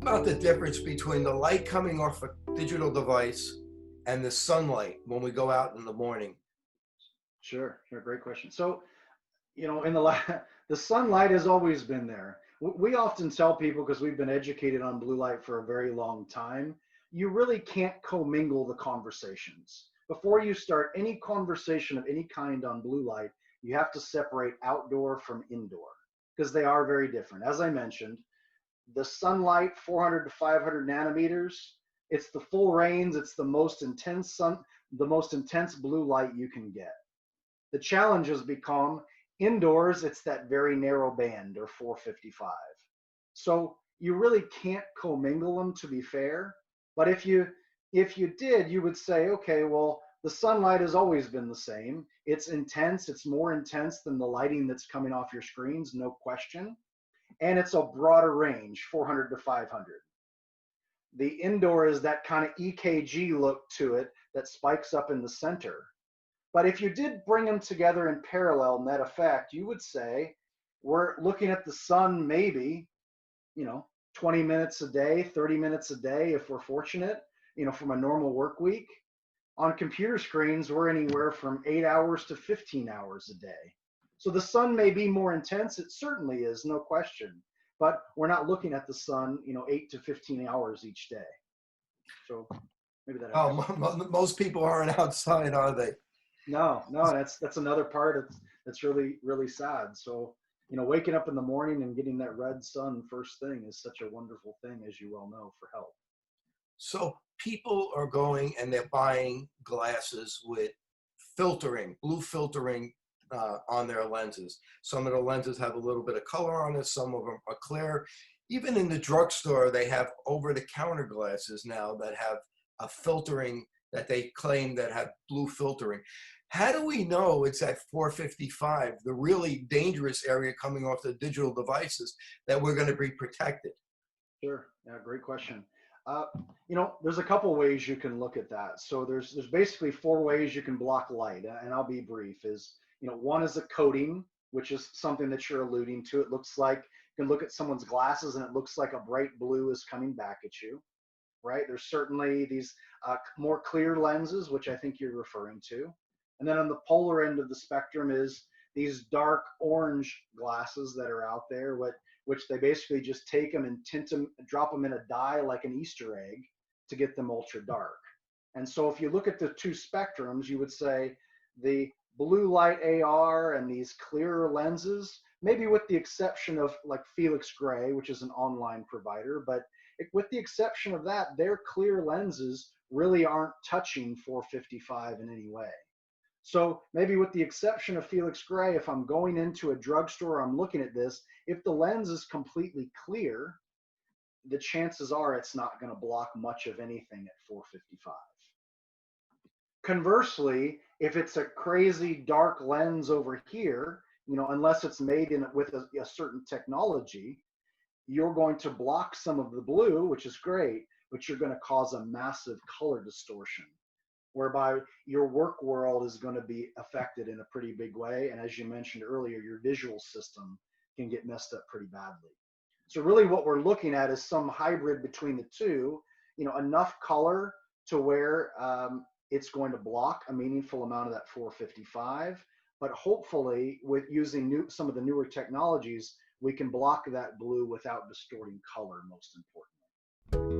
about the difference between the light coming off a digital device and the sunlight when we go out in the morning? Sure, sure, great question. So, in the the sunlight has always been there. We often tell people, because we've been educated on blue light for a very long time, you really can't commingle the conversations. Before you start any conversation of any kind on blue light, you have to separate outdoor from indoor, because they are very different. As I mentioned, the sunlight, 400 to 500 nanometers, it's the full range, it's the most intense blue light you can get. The challenge has become indoors, it's that very narrow band, or 455. So you really can't commingle them, to be fair. But if you did, you would say, okay, well, the sunlight has always been the same. It's intense, it's more intense than the lighting that's coming off your screens, no question. And it's a broader range, 400 to 500. The indoor is that kind of EKG look to it that spikes up in the center. But if you did bring them together in parallel, net effect, you would say we're looking at the sun maybe, 20 minutes a day, 30 minutes a day, if we're fortunate, from a normal work week. On computer screens, we're anywhere from 8 hours to 15 hours a day. So the sun may be more intense. It certainly is, no question. But we're not looking at the sun, 8 to 15 hours each day. So maybe that helps. Most people aren't outside, are they? No, that's another part that's really, really sad. So, waking up in the morning and getting that red sun first thing is such a wonderful thing, as you well know, for health. So people are going and they're buying glasses with blue filtering on their lenses. Some of the lenses have a little bit of color on it. Some of them are clear. Even in the drugstore, they have over-the-counter glasses now that have a filtering that they claim that have blue filtering. How do we know it's at 455, the really dangerous area coming off the digital devices, that we're going to be protected? Sure. Yeah, great question. There's a couple ways you can look at that. So there's basically four ways you can block light, and I'll be brief. One is a coating, which is something that you're alluding to. It looks like you can look at someone's glasses and it looks like a bright blue is coming back at you, right? There's certainly these more clear lenses, which I think you're referring to. And then on the polar end of the spectrum is these dark orange glasses that are out there, which they basically just take them and tint them, drop them in a dye like an Easter egg to get them ultra dark. And so if you look at the two spectrums, you would say the blue light AR and these clearer lenses, maybe with the exception of like Felix Gray, which is an online provider, but with the exception of that, their clear lenses really aren't touching 455 in any way. So maybe with the exception of Felix Gray, if I'm going into a drugstore, I'm looking at this, if the lens is completely clear, the chances are it's not going to block much of anything at 455. Conversely, if it's a crazy dark lens over here, unless it's made with a certain technology, you're going to block some of the blue, which is great, but you're going to cause a massive color distortion, whereby your work world is going to be affected in a pretty big way. And as you mentioned earlier, your visual system can get messed up pretty badly. So really what we're looking at is some hybrid between the two, enough color to where it's going to block a meaningful amount of that 455, but hopefully with using some of the newer technologies, we can block that blue without distorting color, most importantly.